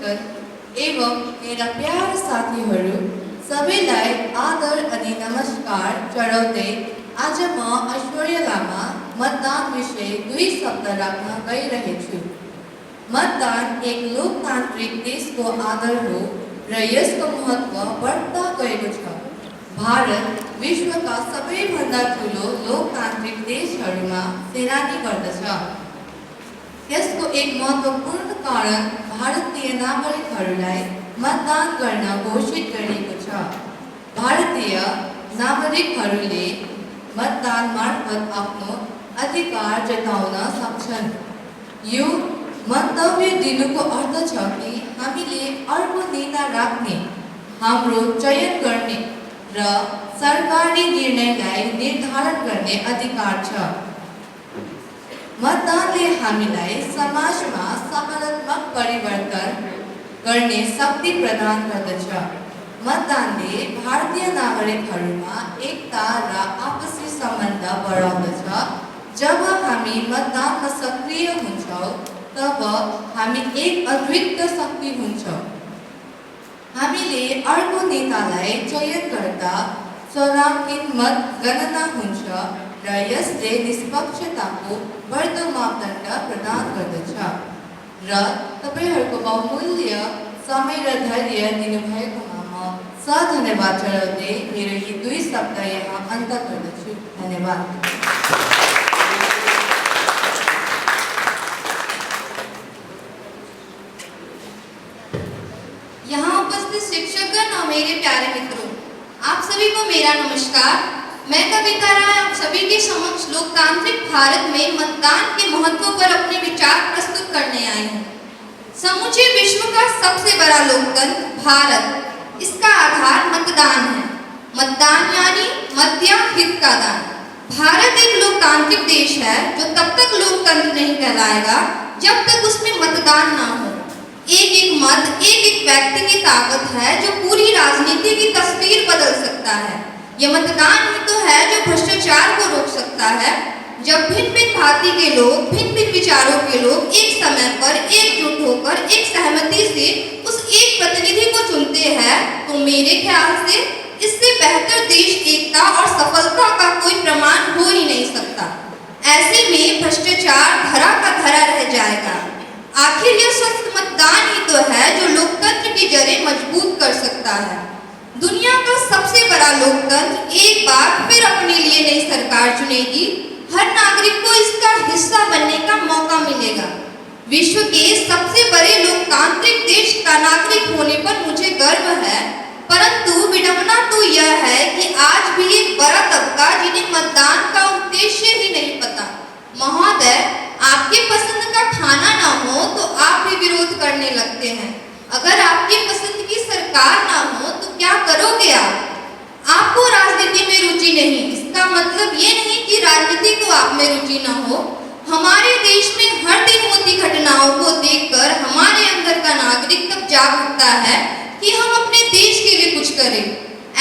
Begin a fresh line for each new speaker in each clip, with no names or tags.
शिक्षकगण एवं मेरा प्यारा साथीहरू सबैलाई आदर अनि नमस्कार चढाउँदै आज म ऐश्वर्या लामा मतदान विषय 2 शब्द राख्न गइरहेछु। मतदान एक लोकतान्त्रिक देशको आधार हो र यसको महत्त्व बढ्ता गएको छ। भारत विश्वका सबैभन्दा ठुलो लोकतान्त्रिक देशहरूमा सेनानी गर्दछ। यसको एक महत्त्वपूर्ण कारण भारतीय नागरिकहरूलाई मतदान गर्न घोषित गरिएको छ। भारतीय नागरिकहरूले मतदान मार्फत आफ्नो अधिकार जताउन सक्छन्। यो मन्तव्य दिनुको अर्थ छ कि हामीले अर्को नेता राख्ने, हाम्रो चयन गर्ने र सरकारी निर्णयलाई निर्धारण गर्ने अधिकार छ। मतदानले हामीलाई समाजमा सकारात्मक परिवर्तन गर्ने शक्ति प्रदान गर्दछ। मतदानले भारतीय नागरिकहरूमा एकता र आपसी सम्बन्ध बढाउँदछ। जब हामी मतदानमा सक्रिय हुन्छौँ तब हामी एक अद्वितीय शक्ति हुन्छौँ। हामीले अर्को नेतालाई चयन गर्दा स्वनाङ्कित मत गणना हुन्छ र यसले निष्पक्षताको बढ्दो मापदण्ड प्रदान गर्दछ। र तपाईहरूको बहुमूल्य समय र धैर्य दिनुभएकोमा म धन्यवाद चढाउँदै मेरो यी 2 शब्द यहाँ अन्त गर्दछु। धन्यवाद।
यहाँ उपस्थित शिक्षकगण और मेरे प्यारे मित्रों, आप सभी को मेरा नमस्कार। मैं कविता राय आप सभी के समक्ष लोकतांत्रिक भारत में मतदान के महत्व पर अपने विचार प्रस्तुत करने आई हूँ। समूचे विश्व का सबसे बड़ा लोकतंत्र भारत, इसका आधार मतदान है। मतदान यानी मध्य हित का दान। भारत एक लोकतांत्रिक देश है जो तब तक लोकतंत्र नहीं कहलाएगा जब तक उसमें मतदान ना हो। एक एक मत, एक एक व्यक्ति की ताकत है जो पूरी राजनीति की तस्वीर बदल सकता है। यह मतदान ही तो है जो भ्रष्टाचार को रोक सकता है। जब भिन्न भिन्न भांति के लोग, भिन्न भिन्न विचारों के लोग एक समय पर एकजुट होकर एक सहमति से उस एक प्रतिनिधि को चुनते हैं, तो मेरे ख्याल से इससे बेहतर देश एकता और सफलता का कोई प्रमाण हो ही नहीं सकता। ऐसे में भ्रष्टाचार धरा का धरा रह जाएगा। आखिर यह सख्त मतदान ही तो है जो लोकतंत्र की जड़ें मजबूत कर सकता है। दुनिया का सबसे बड़ा लोकतंत्र एक बार फिर अपने लिए नई सरकार चुनेगी। हर नागरिक को इसका हिस्सा बनने का मौका मिलेगा। विश्व के सबसे बड़े लोकतांत्रिक देश का नागरिक होने पर मुझे गर्व है, परंतु विडंबना तो यह है कि आज भी एक बड़ा तबका जिन्हें मतदान का उद्देश्य ही नहीं पता। महोदय, आपके पसंद का खाना ना हो तो आप भी विरोध करने लगते हैं। अगर आपकी पसंद की सरकार ना हो तो क्या करोगे आप? आपको राजनीति में रुचि नहीं, इसका मतलब ये नहीं कि राजनीति को आप में रुचि ना हो। हमारे देश में हर दिन होती घटनाओं को देखकर हमारे अंदर का नागरिक तब जाग उठता है कि हम अपने देश के लिए कुछ करें।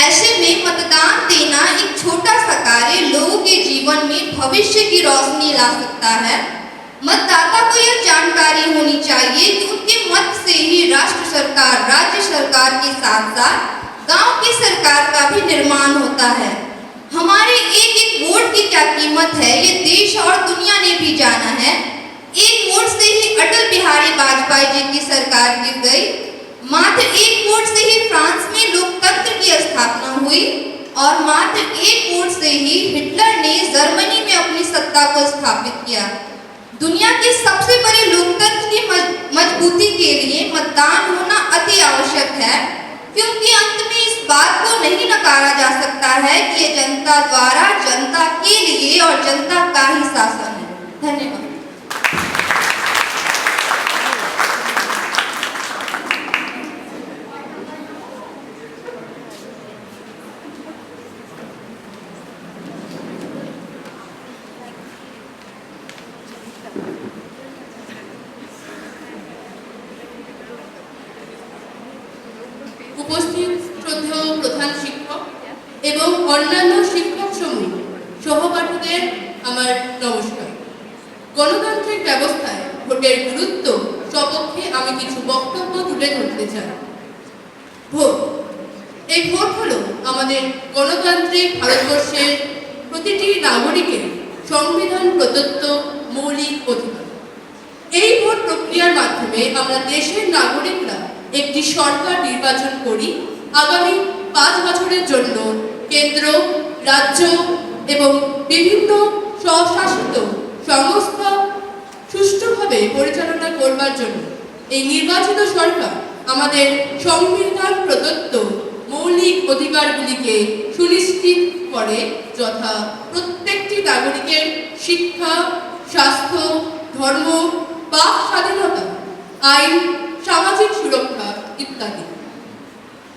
ऐसे में मतदान देना एक छोटा सा कार्य लोगों के जीवन में भविष्य की रोशनी ला सकता है। मतदाता को यह जानकारी होनी चाहिए कि उनके मत से ही राष्ट्र सरकार, राज्य सरकार के साथ साथ गांव की सरकार का भी निर्माण होता है। हमारे एक एक वोट की क्या कीमत है ये देश और दुनिया ने भी जाना है। एक वोट से ही अटल बिहारी वाजपेयी जी की सरकार गिर गई। मात्र एक वोट से ही फ्रांस में लोकतंत्र की स्थापना हुई और मात्र एक वोट से ही हिटलर ने जर्मनी में अपनी सत्ता को स्थापित किया। दुनिया के सबसे बड़े लोकतंत्र की मजबूती के लिए मतदान होना अति आवश्यक है, क्योंकि अंत में इस बात को नहीं नकारा जा सकता है कि ये जनता द्वारा, जनता के लिए और जनता का ही शासन है। धन्यवाद।
উপস্থিত শ্রদ্ধেয় প্রধান শিক্ষক এবং অন্যান্য শিক্ষক সমূহ সহপাঠীদের আমার নমস্কার। গণতান্ত্রিক ব্যবস্থায় ভোটের গুরুত্ব সপক্ষে আমি কিছু বক্তব্য তুলে ধরতে চাই। ভোট, এই ভোট হলো আমাদের গণতান্ত্রিক ভারতবর্ষের প্রতিটি নাগরিকের সংবিধান প্রদত্ত মৌলিক অধিকার। এই ভোট প্রক্রিয়ার মাধ্যমে আমরা দেশের নাগরিকরা একটি সরকার নির্বাচন করি আগামী 5 বছরের জন্য কেন্দ্র, রাজ্য এবং বিভিন্ন স্বশাসিত সংস্থা সুষ্ঠুভাবে পরিচালনা করবার জন্য। এই নির্বাচিত সরকার আমাদের সংবিধান প্রদত্ত মৌলিক অধিকারগুলিকে সুনিশ্চিত করে, যথা প্রত্যেকটি নাগরিকের শিক্ষা, স্বাস্থ্য, ধর্ম, বাক স্বাধীনতা, আইন, সামাজিক সুরক্ষা ইত্যাদি।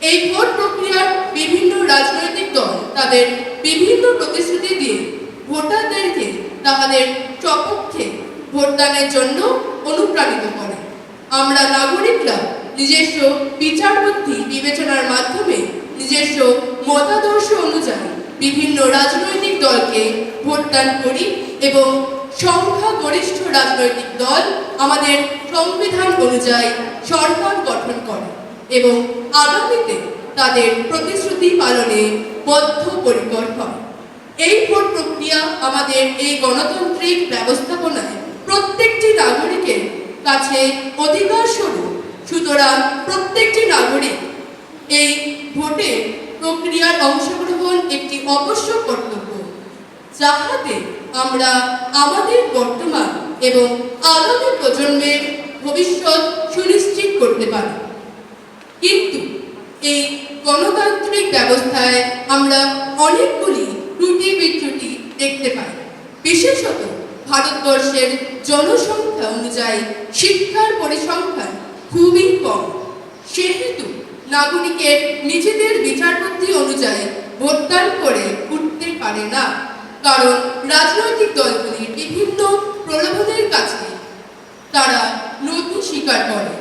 এই ভোট প্রক্রিয়ার বিভিন্ন রাজনৈতিক দল তাদের বিভিন্ন প্রতিশ্রুতি দিয়ে ভোটারদেরকে তাদের সপক্ষে ভোটদানের জন্য অনুপ্রাণিত করে। আমরা নাগরিকরা নিজস্ব বিচার বুদ্ধি বিবেচনার মাধ্যমে নিজস্ব মতাদর্শ অনুযায়ী বিভিন্ন রাজনৈতিক দলকে ভোটদান করি এবং সংখ্যাগরিষ্ঠ রাজনৈতিক দল আমাদের সংবিধান অনুযায়ী সরকার গঠন করে এবং আগামীতে তাদের প্রতিশ্রুতি পালনে বদ্ধপরিকর হয়। এই ভোট প্রক্রিয়া আমাদের এই গণতান্ত্রিক ব্যবস্থাপনায় প্রত্যেকটি নাগরিকের কাছে অধিকার স্বরূপ। সুতরাং প্রত্যেকটি নাগরিক এই ভোটের প্রক্রিয়ার অংশগ্রহণ একটি অবশ্যক কর্তব্য, যাহাতে আমরা আমাদের বর্তমান এবং আগামী প্রজন্মের ভবিষ্যৎ সুনিশ্চিত করতে পারি। কিন্তু এই গণতান্ত্রিক ব্যবস্থায় আমরা অনেকগুলি ত্রুটি বিচ্যুতি দেখতে পাই। বিশেষত ভারতবর্ষের জনসংখ্যা অনুযায়ী শিক্ষার পরিসংখ্যান খুবই কম। সেহেতু নাগরিকের নিজেদের বিচার বুদ্ধি অনুযায়ী ভোটদান করে উঠতে পারে না, কারণ রাজনৈতিক দলগুলির বিভিন্ন প্রলোভনের কাছে তারা নথি স্বীকার করে।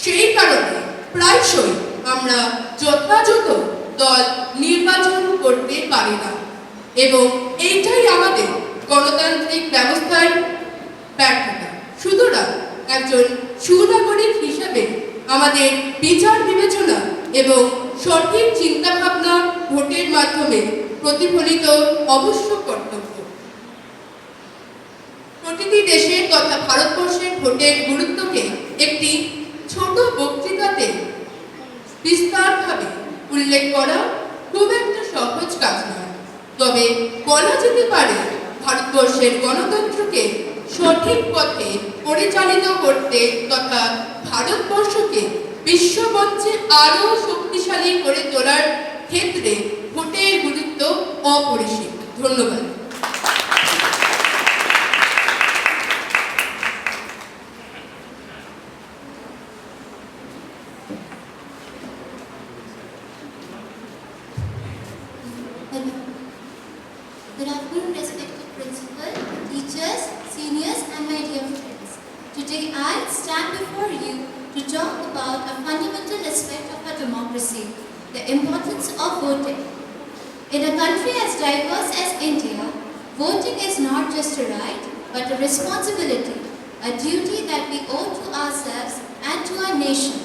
সেই কারণে প্রায়শই আমরা যথাযথ দল নির্বাচন করতে পারি না এবং এইটাই আমাদের গণতান্ত্রিক ব্যবস্থার ব্যর্থতা। সুতরাং একজন সুনাগরিক হিসেবে আমাদের বিচার বিবেচনা এবং সঠিক চিন্তাভাবনা ভোটের মাধ্যমে প্রতিফলিত অবশ্য কর্তব্য। প্রতিটি দেশের তথা ভারতবর্ষের ভোটের গুরুত্বকে একটি ছোট বক্তৃতাতে বিস্তারভাবে উল্লেখ করা খুব একটা সহজ কাজ নয়। তবে বলা যেতে পারে ভারতবর্ষের গণতন্ত্রকে সঠিক পথে পরিচালিত করতে তথা ভারতবর্ষকে বিশ্বমঞ্চে আরও শক্তিশালী করে তোলার ক্ষেত্রে ভোটের গুরুত্ব অপরিসীম। ধন্যবাদ।
Good afternoon, respected principal, teachers, seniors, and my dear friends. Today I stand before you to talk about a fundamental aspect of our democracy, the importance of voting. In a country as diverse as India, voting is not just a right, but a responsibility, a duty that we owe to ourselves and to our nation.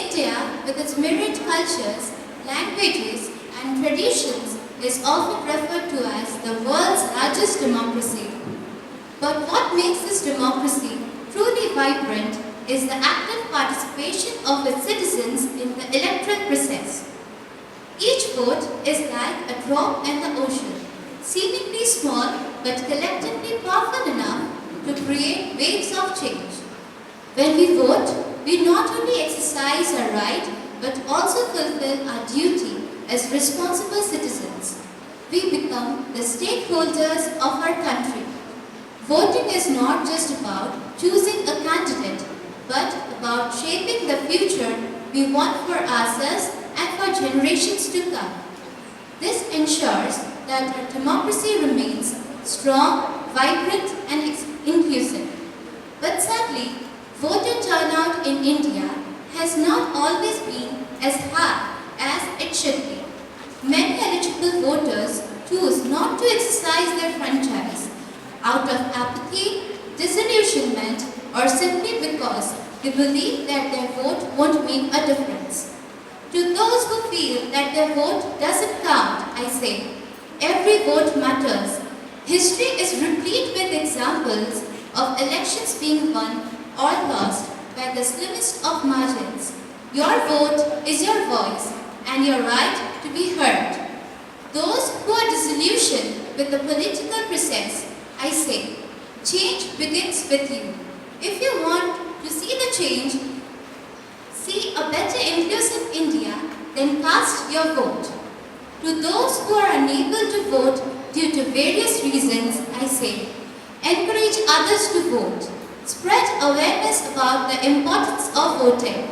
India, with its myriad cultures, languages, and traditions, is often referred to as the world's largest democracy. But what makes this democracy truly vibrant is the active participation of its citizens in the electoral process. Each vote is like a drop in the ocean, seemingly small but collectively powerful enough to create waves of change. When we vote, we not only exercise our right but also fulfill our duty as responsible citizens. We become the stakeholders of our country. Voting is not just about choosing a candidate, but about shaping the future we want for ourselves and for generations to come. This ensures that our democracy remains strong, vibrant, and inclusive. But sadly, voter turnout in India has not always been as high as it should be. Many eligible voters choose not to exercise their franchise out of apathy, disillusionment, or simply because they believe that their vote won't make a difference. To those who feel that their vote doesn't count, I say, every vote matters. History is replete with examples of elections being won or lost by the slimmest of margins. Your vote is your voice and your right to be heard. Those who are disillusioned with the political process, I say, change begins with you. If you want to see the change, see a better inclusive India, then cast your vote. To those who are unable to vote due to various reasons, I say, encourage others to vote. Spread awareness about the importance of voting.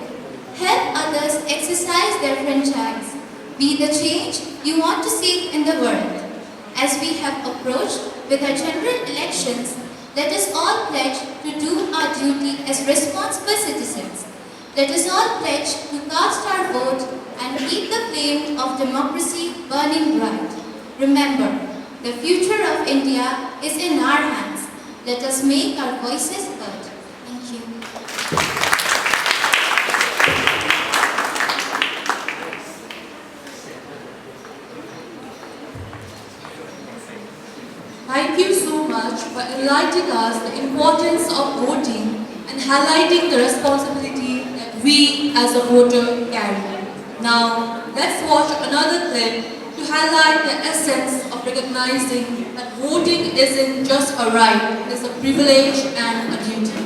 Help others exercise their franchise. Be the change you want to see in the world. As we have approached with our general elections, let us all pledge to do our duty as responsible citizens. Let us all pledge to cast our vote and keep the flame of democracy burning bright. Remember, the future of India is in our hands. Let us make our voices heard. Thank you.
Thank you so much for enlightening us the importance of voting and highlighting the responsibility that we as a voter carry. Now, let's watch another clip to highlight the essence of recognizing that voting isn't just a right, it's a privilege and a duty.